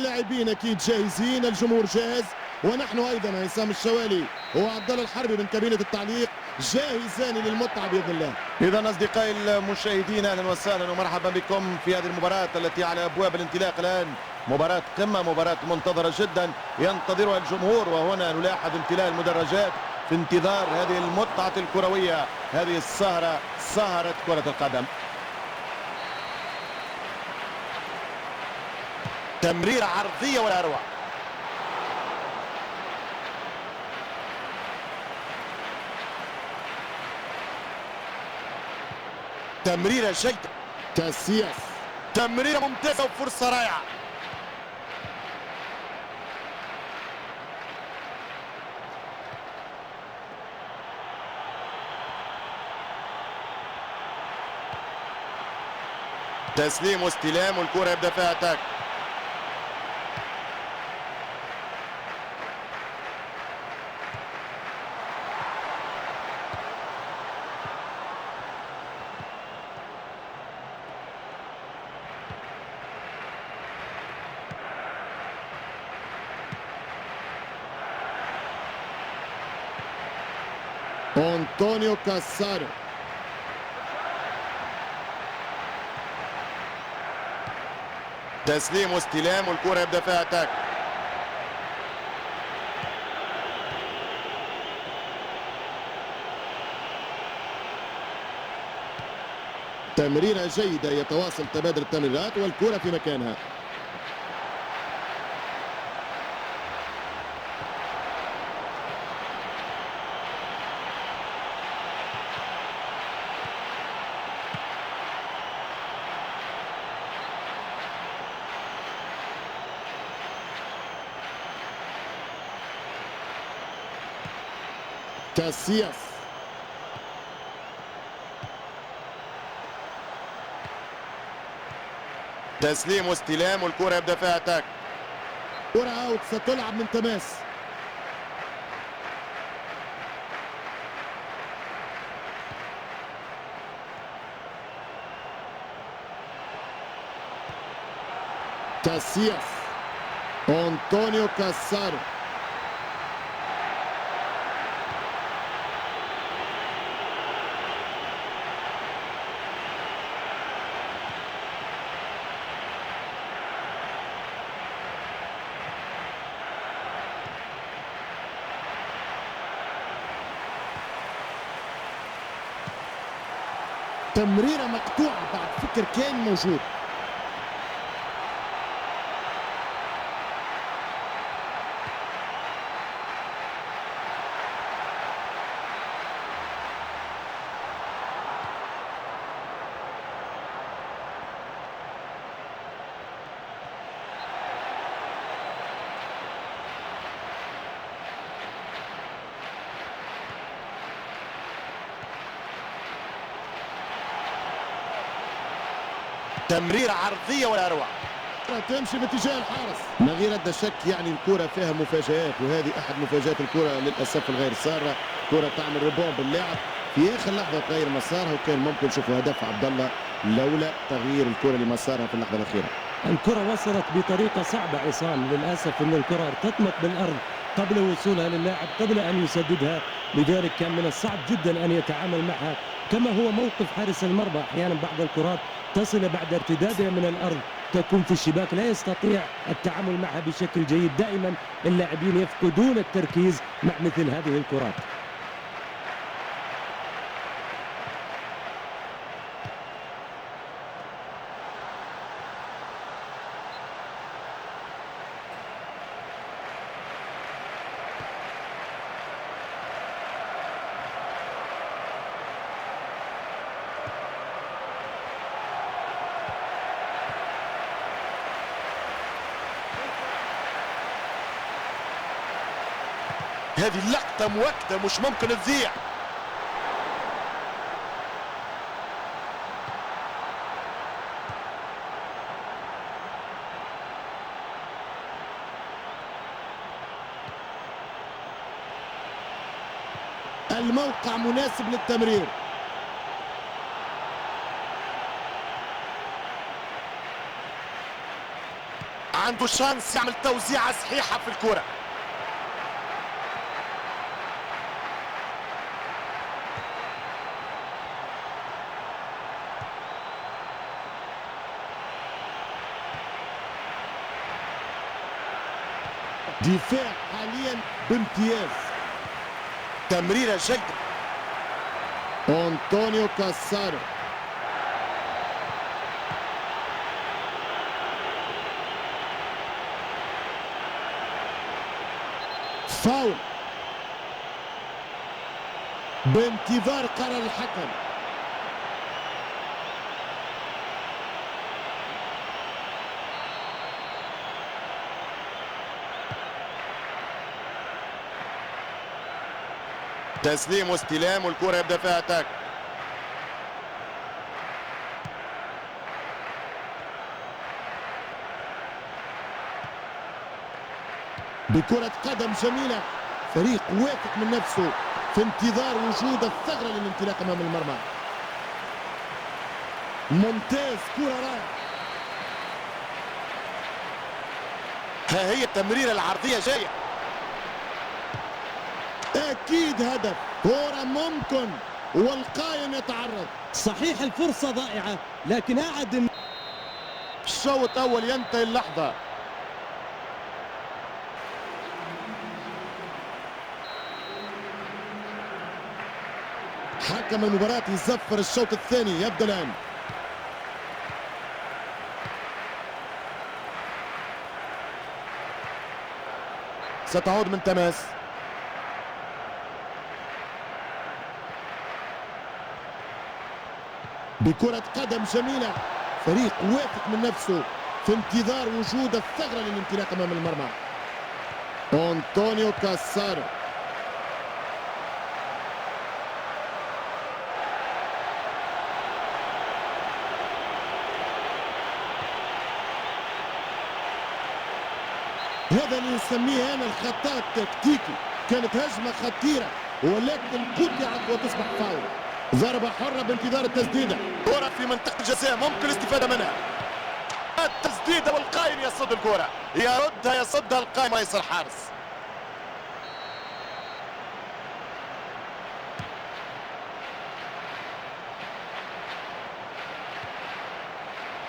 اللاعبين اكيد جاهزين، الجمهور جاهز، ونحن ايضا هيثم الشوالي وعبد الله الحربي من كابينة التعليق جاهزان للمتعة باذن الله. اذا اصدقائي المشاهدين اهلا وسهلا ومرحبا بكم في هذه المباراة التي على ابواب الانطلاق الان. مباراة قمة، مباراة منتظرة جدا ينتظرها الجمهور، وهنا نلاحظ امتلاء المدرجات في انتظار هذه المتعة الكروية، هذه السهرة، سهرة كرة القدم. تمريرة عرضية ولا أروع. تمريرة جيدة. كاسياس. تمريرة ممتازة وفرصة رائعة. تسليم واستلام والكرة يبدأ فيها اتاك. أنطونيو كاسارو. تسليم واستلام والكرة يبدأ فيها اتاك. تمريرة جيدة، يتواصل تبادل التمريرات والكرة في مكانها. كاسياس. تسليم واستلام والكرة يبدأ فيها اتاك. كرة اوت، ستلعب من تماس. كاسياس. أنطونيو كاسارو. تمريرة مقطوعة بعد فكر كان موجود. تمريرة عرضية ولا أروع. تمشي باتجاه الحارس من غير ادى شك، يعني الكرة فيها مفاجآت، وهذه احد مفاجآت الكرة للاسف الغير سارة. كرة تعمل ريبون باللاعب في اخر لحظة تغير مسارها، وكان ممكن نشوفوا هدف عبد الله لولا تغيير الكرة لمسارها في اللحظة الأخيرة. الكرة وصلت بطريقة صعبة عصام، للأسف أن الكرة ارتطمت بالأرض قبل وصولها للاعب، قبل أن يسددها، لذلك كان من الصعب جدا أن يتعامل معها، كما هو موقف حارس المرمى. أحيانا بعض الكرات تصل بعد ارتدادها من الأرض تكون في الشباك، لا يستطيع التعامل معها بشكل جيد. دائما اللاعبين يفقدون التركيز مع مثل هذه الكرات. هذه اللقطة مؤكدة مش ممكن تضيع. الموقع مناسب للتمرير. عنده شانس يعمل توزيعة صحيحة في الكرة. دفاع حاليا بامتياز. تمريرة جيدة. أنطونيو كاسارو. فاول بانتظار قرار الحكم. تسليم واستلام والكرة يبدأ فيها اتاك. بكرة قدم جميلة. فريق واثق من نفسه في انتظار وجود الثغرة للانطلاق أمام المرمى. ممتاز، كرة رائعة. ها هي التمريرة العرضية جاية. أكيد هدف. كرة ممكن والقائم يتعرض. صحيح الفرصة ضائعة لكن أعد. الشوط الأول ينتهي اللحظة. حكم المباراة يزفر الشوط الثاني. يبدأ الآن. ستعود من تماس. بكرة قدم جميلة. فريق واثق من نفسه في انتظار وجود الثغرة للانطلاق أمام المرمى. أنطونيو كاسارو. هذا اللي نسميه أنا الخطأ التكتيكي. كانت هجمة خطيرة ولكن قطعت وتصبح فاول. ضربة حرة بانتظار التسديدة. كرة في منطقة الجزاء ممكن الاستفادة منها. التسديدة والقائم يصد الكرة. يردها يصدها القائم ايسر الحارس.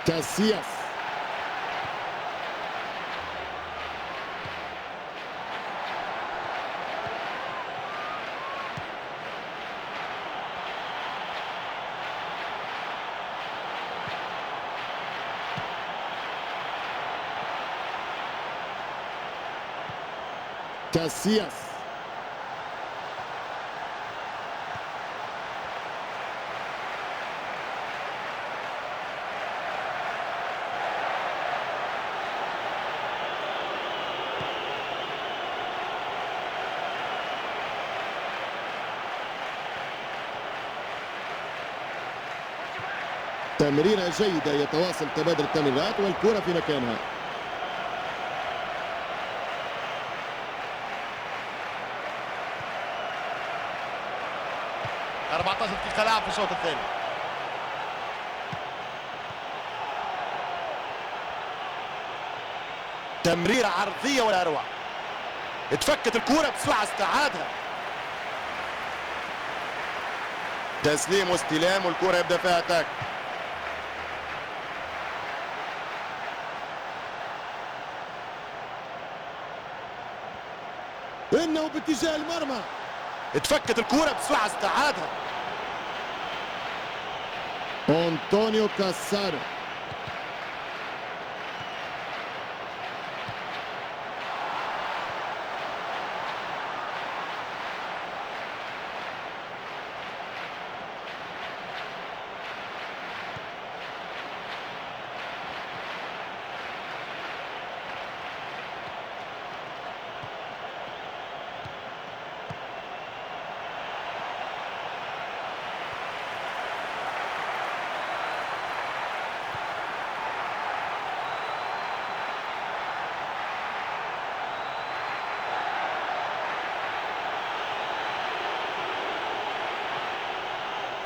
كاسياس. كاسياس. تمريرة جيدة. يتواصل تبادل التمريرات والكرة في مكانها. ال 14 دقيقة لعب في الشوط الثاني. تمريرة عرضية ولا أروع. اتفكت الكرة بسرعة استعادها. تسليم واستلام والكرة يبدأ فيها اتاك. إنه باتجاه المرمى. اتفكت الكرة بسرعة استعادها. أنطونيو كاسارو.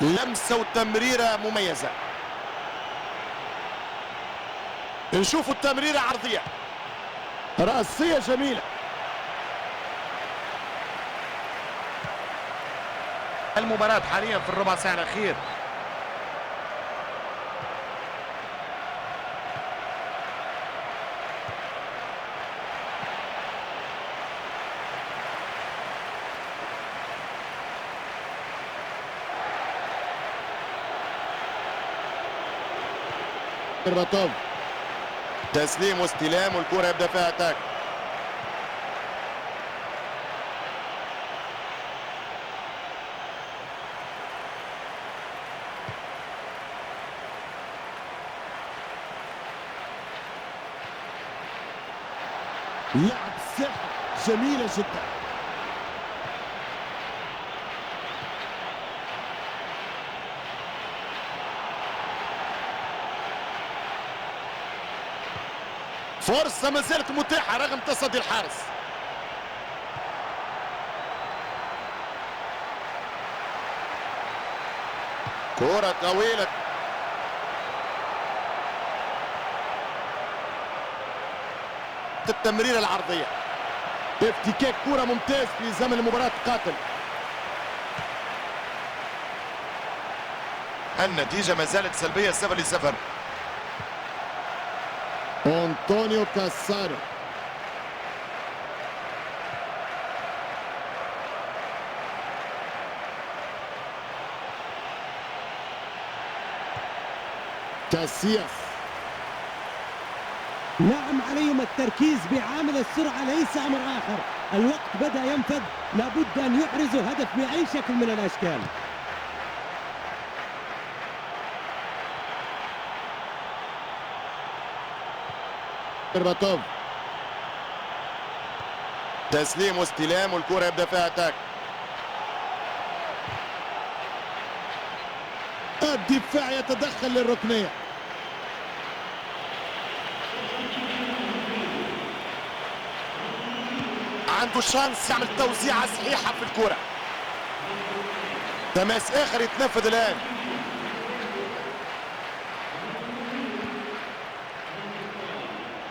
لمسة وتمريرة مميزة. نشوفوا التمريرة عرضية. رأسية جميلة. المباراة حاليا في الربع ساعة الأخير. برباتوف تسليم واستلام والكرة يبدأ فيها اتاك. لعب ساحة جميلة جدا. فرصة ما زالت متاحة رغم تصدي الحارس. كرة طويلة التمريرة العرضية. افتكاك كرة ممتاز في زمن المباراة قاتل. النتيجة ما زالت سلبية 0-0. أنطونيو كاسارو كاسياس. نعم، عليهم التركيز بعامل السرعة ليس أمر آخر. الوقت بدأ ينفذ، لابد أن يحرزوا هدف بأي شكل من الأشكال. برباتوف تسليم واستلام والكرة يبدأ فيها اتاك. الدفاع يتدخل للركنية. عنده شانس يعمل توزيعة صحيحة في الكرة. تماس آخر يتنفذ الآن.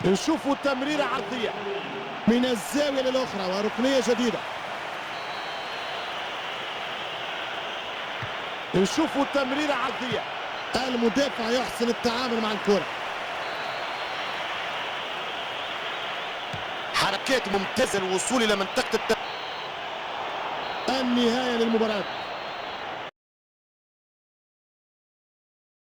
نشوفوا تمريرة عرضية من الزاوية للأخرى وركنية جديدة. نشوفوا تمريرة عرضية. المدافع يحسن التعامل مع الكرة. حركات ممتازة الوصول إلى منطقة النهاية للمباراة.